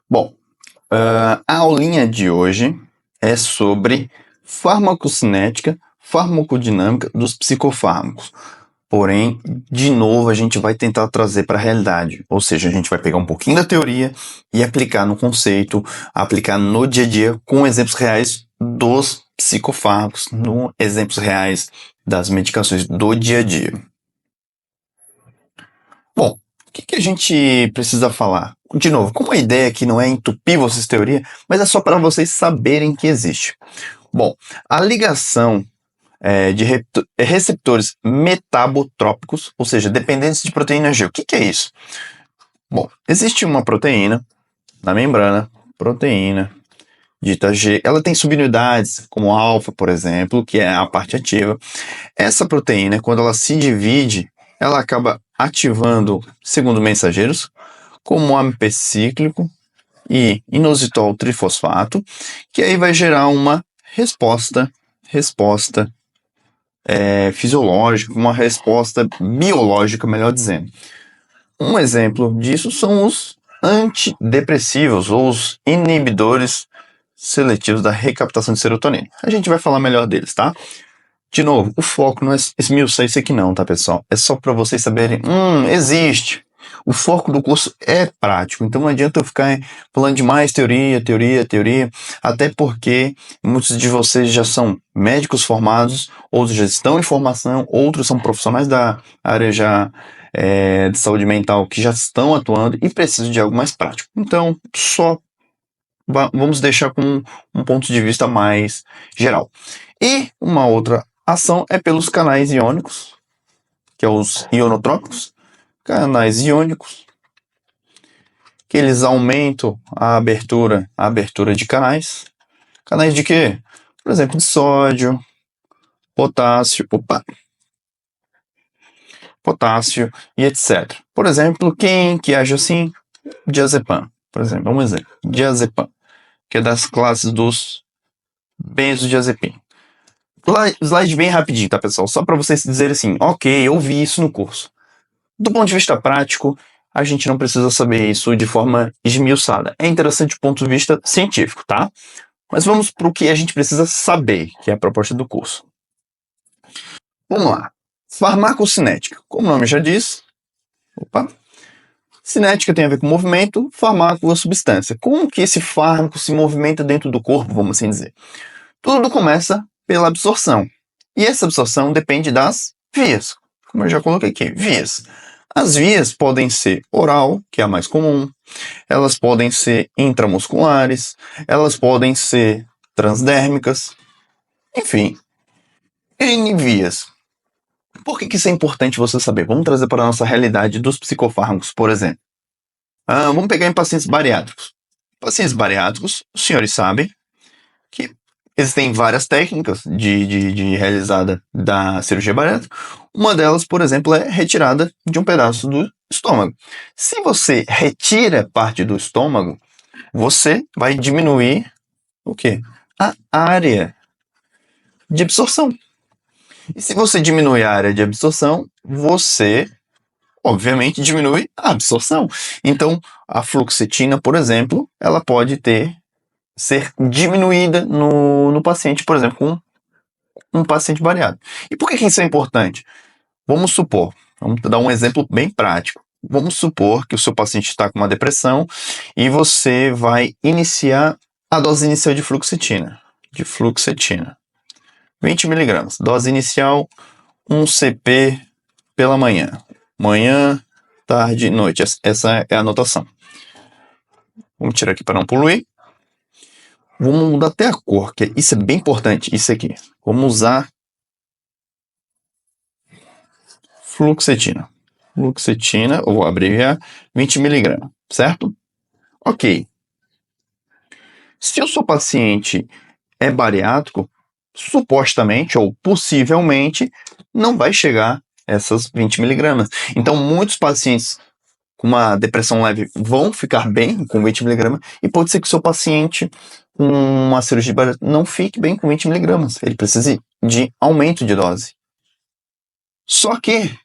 Bom, a aulinha de hoje é sobre farmacocinética, farmacodinâmica dos psicofármacos. Porém, de novo, a gente vai tentar trazer para a realidade. Ou seja, a gente vai pegar um pouquinho da teoria e aplicar no conceito, aplicar no dia a dia com exemplos reais dos psicofármacos, no exemplos reais das medicações do dia a dia. Bom, o que a gente precisa falar? De novo, como a ideia aqui não é entupir vocês de teoria, mas é só para vocês saberem que existe. Bom, a ligação de receptores metabotrópicos, ou seja, dependentes de proteína G. O que é isso? Bom, existe uma proteína na membrana, proteína dita G, ela tem subunidades, como alfa, por exemplo, que é a parte ativa. Essa proteína, quando ela se divide, ela acaba ativando, segundo mensageiros, como o AMP cíclico e inositol trifosfato, que aí vai gerar uma resposta fisiológica, uma resposta biológica, melhor dizendo. Um exemplo disso são os antidepressivos ou os inibidores seletivos da recaptação de serotonina. A gente vai falar melhor deles, tá? De novo, o foco não é esmiuçar isso aqui não, tá, pessoal? É só para vocês saberem, existe. O foco do curso é prático, então não adianta eu ficar falando de mais teoria, até porque muitos de vocês já são médicos formados, outros já estão em formação, outros são profissionais da área já de saúde mental que já estão atuando e precisam de algo mais prático. Então, só vamos deixar com um ponto de vista mais geral. E uma outra ação é pelos canais iônicos, que é os ionotrópicos, canais iônicos, que eles aumentam a abertura de canais. Canais de quê? Por exemplo, de sódio, potássio e etc. Por exemplo, quem que age assim? Diazepam, por exemplo, um exemplo. Diazepam, que é das classes dos benzodiazepina. Slide bem rapidinho, tá, pessoal? Só para vocês dizerem assim, ok, eu vi isso no curso. Do ponto de vista prático, a gente não precisa saber isso de forma esmiuçada. É interessante do ponto de vista científico, tá? Mas vamos para o que a gente precisa saber, que é a proposta do curso. Vamos lá. Farmacocinética. Como o nome já diz, cinética tem a ver com movimento, farmaco é substância. Como que esse fármaco se movimenta dentro do corpo, vamos assim dizer? Tudo começa pela absorção. E essa absorção depende das vias. Como eu já coloquei aqui, vias. As vias podem ser oral, que é a mais comum, elas podem ser intramusculares, elas podem ser transdérmicas, enfim, N vias. Por que isso é importante você saber? Vamos trazer para a nossa realidade dos psicofármacos, por exemplo. Vamos pegar em pacientes bariátricos. Pacientes bariátricos, os senhores sabem que existem várias técnicas de realizada da cirurgia bariátrica. Uma delas, por exemplo, é retirada de um pedaço do estômago. Se você retira parte do estômago, você vai diminuir o quê? A área de absorção. E se você diminui a área de absorção, você, obviamente, diminui a absorção. Então, a fluoxetina, por exemplo, ela pode ser diminuída no paciente, por exemplo, com um paciente bariátrico. E por que isso é importante? Vamos dar um exemplo bem prático. Vamos supor que o seu paciente está com uma depressão e você vai iniciar a dose inicial de fluoxetina. 20 miligramas. Dose inicial, 1 CP pela manhã. Manhã, tarde, noite. Essa é a anotação. Vamos tirar aqui para não poluir. Vamos mudar até a cor, que isso é bem importante, isso aqui. Vamos usar fluoxetina. Fluoxetina, ou vou abreviar, 20 miligramas, certo? Ok. Se o seu paciente é bariátrico, supostamente ou possivelmente não vai chegar essas 20 miligramas. Então, muitos pacientes com uma depressão leve vão ficar bem com 20 miligramas e pode ser que o seu paciente com uma cirurgia bariátrica não fique bem com 20 miligramas. Ele precisa de aumento de dose. Só que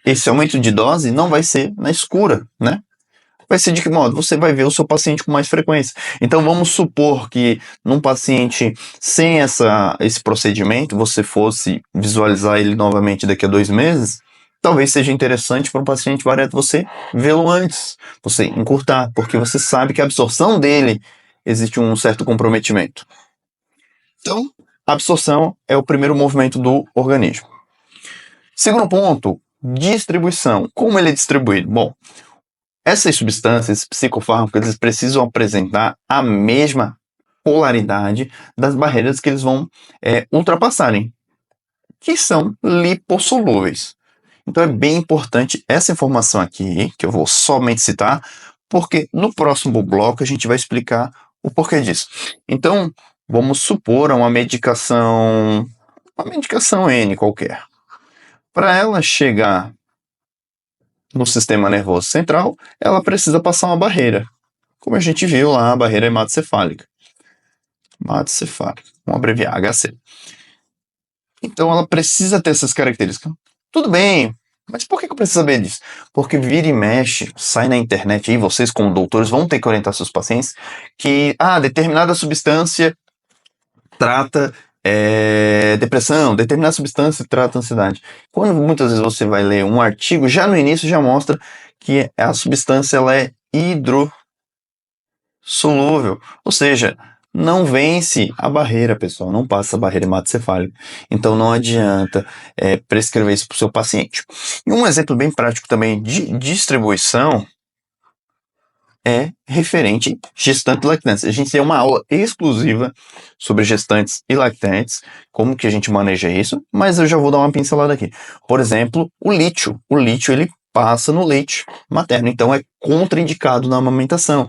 esse aumento de dose não vai ser na escura, né? vai ser de que modo? Você vai ver o seu paciente com mais frequência. Então vamos supor que num paciente sem esse procedimento, você fosse visualizar ele novamente daqui a 2 meses, talvez seja interessante para um paciente bariátrico você vê-lo antes, você encurtar, porque você sabe que a absorção dele existe um certo comprometimento. Então, a absorção é o primeiro movimento do organismo. Segundo ponto, distribuição. Como ele é distribuído? Bom, essas substâncias, psicofármacos, eles precisam apresentar a mesma polaridade das barreiras que eles vão ultrapassarem, que são lipossolúveis. Então é bem importante essa informação aqui, que eu vou somente citar, porque no próximo bloco a gente vai explicar o porquê disso. Então, vamos supor uma medicação N qualquer. Para ela chegar no sistema nervoso central, ela precisa passar uma barreira. Como a gente viu lá, a barreira hematocefálica. Vamos abreviar, HC. Então ela precisa ter essas características. Tudo bem, mas por que eu preciso saber disso? Porque vira e mexe, sai na internet aí, vocês como doutores vão ter que orientar seus pacientes que determinada substância trata depressão, determinada substância trata ansiedade. Quando muitas vezes você vai ler um artigo, já no início já mostra que a substância ela é hidrossolúvel, ou seja, não vence a barreira, pessoal, não passa a barreira hematocefálica. Então não adianta prescrever isso para o seu paciente. E um exemplo bem prático também de distribuição é referente gestante e lactantes. A gente tem uma aula exclusiva sobre gestantes e lactantes, como que a gente maneja isso, mas eu já vou dar uma pincelada aqui. Por exemplo, o lítio. O lítio, ele passa no leite materno, então é contraindicado na amamentação.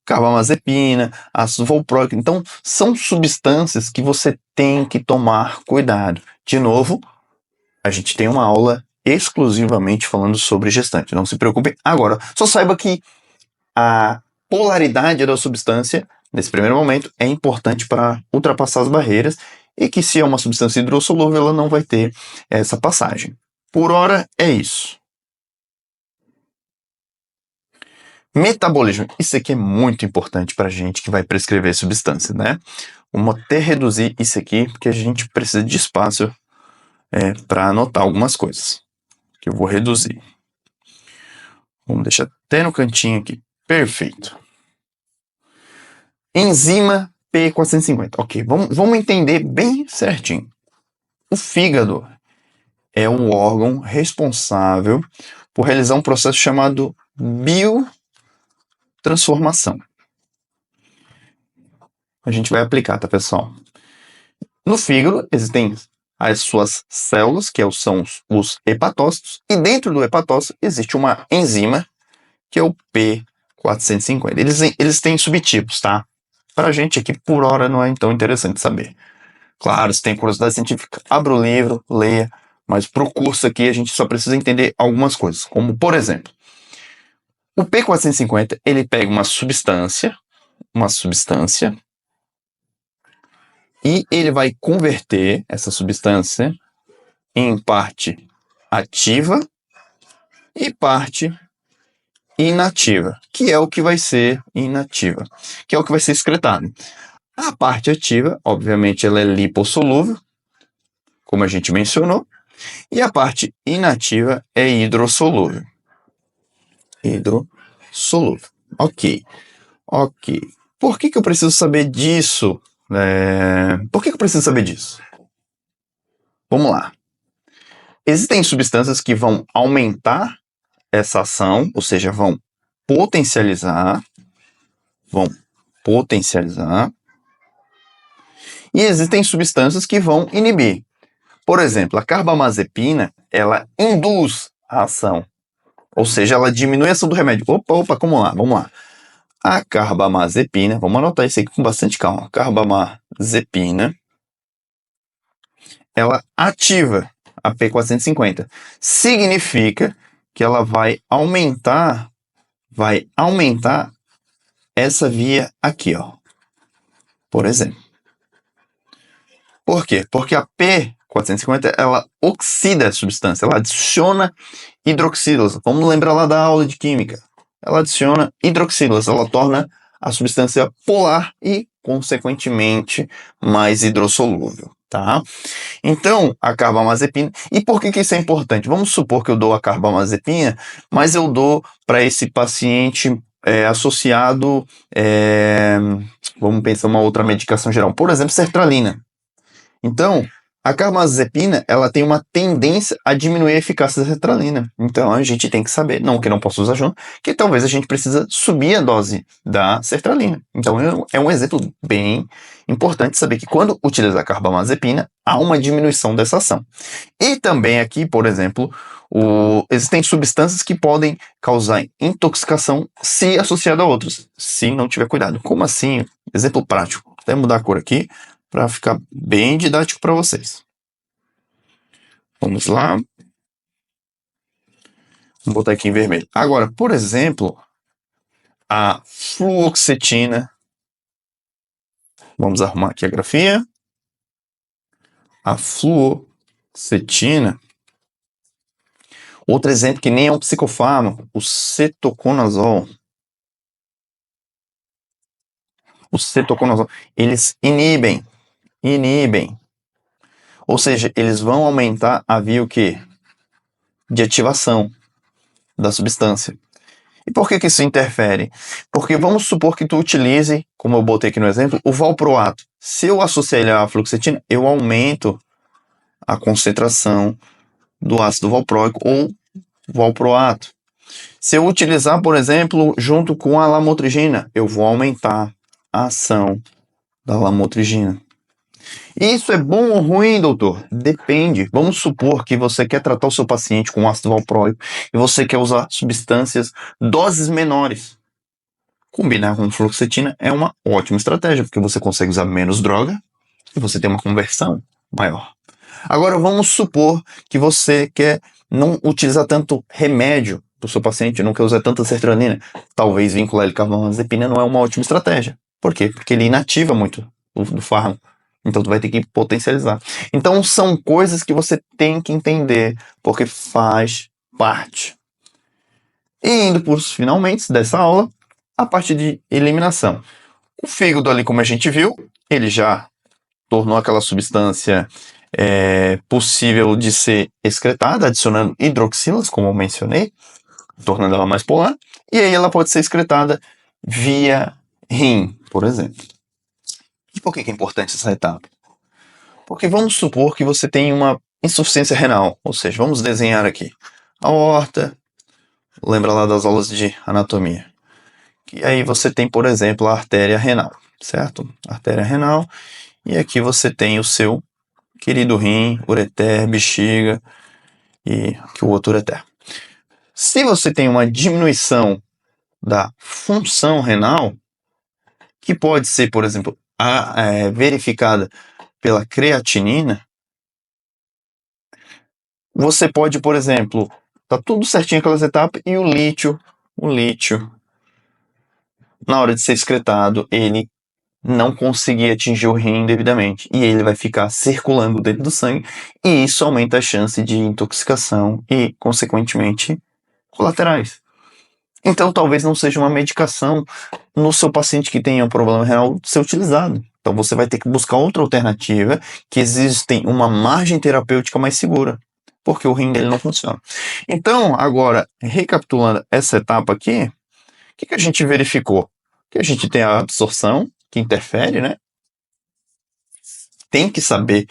Carbamazepina, ácido valproico. Então, são substâncias que você tem que tomar cuidado. De novo, a gente tem uma aula exclusivamente falando sobre gestante. Não se preocupe. Agora, só saiba que a polaridade da substância, nesse primeiro momento, é importante para ultrapassar as barreiras e que se é uma substância hidrossolúvel, ela não vai ter essa passagem. Por hora, é isso. Metabolismo. Isso aqui é muito importante para a gente que vai prescrever substância, né? Vamos até reduzir isso aqui, porque a gente precisa de espaço para anotar algumas coisas, que eu vou reduzir. Vamos deixar até no cantinho aqui. Perfeito. Enzima P450. Ok, vamos entender bem certinho. O fígado é um órgão responsável por realizar um processo chamado biotransformação. A gente vai aplicar, tá, pessoal? No fígado existem as suas células, que são os hepatócitos, e dentro do hepatócito existe uma enzima, que é o P450. Eles têm subtipos, tá? Pra gente aqui, por hora, não é tão interessante saber. Claro, se tem curiosidade científica, abra o livro, leia, mas para o curso aqui a gente só precisa entender algumas coisas, como, por exemplo, o P450, ele pega uma substância, e ele vai converter essa substância em parte ativa e parte inativa, que é o que vai ser inativa, que é o que vai ser excretado. A parte ativa, obviamente, ela é lipossolúvel, como a gente mencionou, e a parte inativa é hidrossolúvel. Ok. Por que eu preciso saber disso? Por que eu preciso saber disso? Vamos lá. Existem substâncias que vão aumentar essa ação, ou seja, vão potencializar. E existem substâncias que vão inibir. Por exemplo, a carbamazepina, ela induz a ação, ou seja, ela diminui a ação do remédio. Vamos lá. A carbamazepina, vamos anotar isso aqui com bastante calma. A carbamazepina, ela ativa a P450. Significa que ela vai aumentar essa via aqui, ó. Por exemplo. Por quê? Porque a P450, ela oxida a substância, ela adiciona hidroxilase. Vamos lembrar lá da aula de química. ela adiciona hidroxilas, ela torna a substância polar e, consequentemente, mais hidrossolúvel, tá? Então, a carbamazepina... E por que isso é importante? Vamos supor que eu dou a carbamazepina, mas eu dou para esse paciente associado... vamos pensar uma outra medicação geral. Por exemplo, sertralina. Então, a carbamazepina, ela tem uma tendência a diminuir a eficácia da sertralina. Então, a gente tem que saber, não que não possa usar junto, que talvez a gente precisa subir a dose da sertralina. Então, é um exemplo bem importante saber que quando utilizar a carbamazepina, há uma diminuição dessa ação. E também aqui, por exemplo, existem substâncias que podem causar intoxicação se associada a outras, se não tiver cuidado. Como assim? Exemplo prático. Vou até mudar a cor aqui, para ficar bem didático para vocês. Vamos lá. Vou botar aqui em vermelho. Agora, por exemplo, a fluoxetina. Vamos arrumar aqui a grafia. A fluoxetina. Outro exemplo que nem é um psicofármaco, o cetoconazol. O cetoconazol, eles inibem. Ou seja, eles vão aumentar a via o quê? De ativação da substância. E por que isso interfere? Porque vamos supor que tu utilize, como eu botei aqui no exemplo, o valproato. Se eu associar ele à fluoxetina, eu aumento a concentração do ácido valproico ou valproato. Se eu utilizar, por exemplo, junto com a lamotrigina, eu vou aumentar a ação da lamotrigina. Isso é bom ou ruim, doutor? Depende. Vamos supor que você quer tratar o seu paciente com ácido valproico e você quer usar substâncias, doses menores. Combinar com fluoxetina é uma ótima estratégia, porque você consegue usar menos droga e você tem uma conversão maior. Agora, vamos supor que você quer não utilizar tanto remédio para o seu paciente, não quer usar tanta sertralina. Talvez vincular ele com a carbamazepina não é uma ótima estratégia. Por quê? Porque ele inativa muito do fármaco. Então, tu vai ter que potencializar. Então, são coisas que você tem que entender, porque faz parte. E indo para os finalmente dessa aula, a parte de eliminação. O fígado ali, como a gente viu, ele já tornou aquela substância possível de ser excretada, adicionando hidroxilas, como eu mencionei, tornando ela mais polar, e aí ela pode ser excretada via rim, por exemplo. E por que é importante essa etapa? Porque vamos supor que você tem uma insuficiência renal, ou seja, vamos desenhar aqui a aorta, lembra lá das aulas de anatomia. E aí você tem, por exemplo, a artéria renal, certo? Artéria renal, e aqui você tem o seu querido rim, ureter, bexiga e aqui o outro ureter. Se você tem uma diminuição da função renal, que pode ser, por exemplo, verificada pela creatinina, você pode, por exemplo, tá tudo certinho aquelas etapas e o lítio, na hora de ser excretado, ele não conseguir atingir o rim devidamente e ele vai ficar circulando dentro do sangue e isso aumenta a chance de intoxicação e, consequentemente, colaterais. Então, talvez não seja uma medicação no seu paciente que tenha um problema renal ser utilizado. Então, você vai ter que buscar outra alternativa que existe uma margem terapêutica mais segura, porque o rim dele não funciona. Então, agora, recapitulando essa etapa aqui, o que a gente verificou? Que a gente tem a absorção, que interfere, né? Tem que saber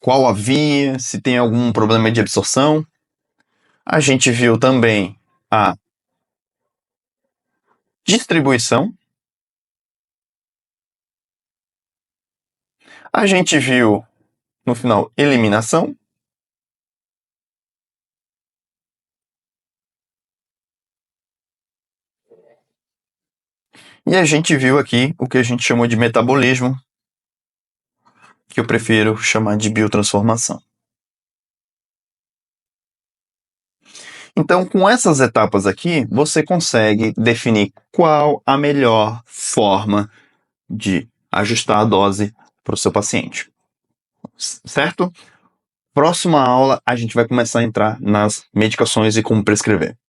qual a via, se tem algum problema de absorção. A gente viu também a distribuição. A gente viu, no final, eliminação. E a gente viu aqui o que a gente chamou de metabolismo, que eu prefiro chamar de biotransformação. Então, com essas etapas aqui, você consegue definir qual a melhor forma de ajustar a dose para o seu paciente. Certo? Próxima aula, a gente vai começar a entrar nas medicações e como prescrever.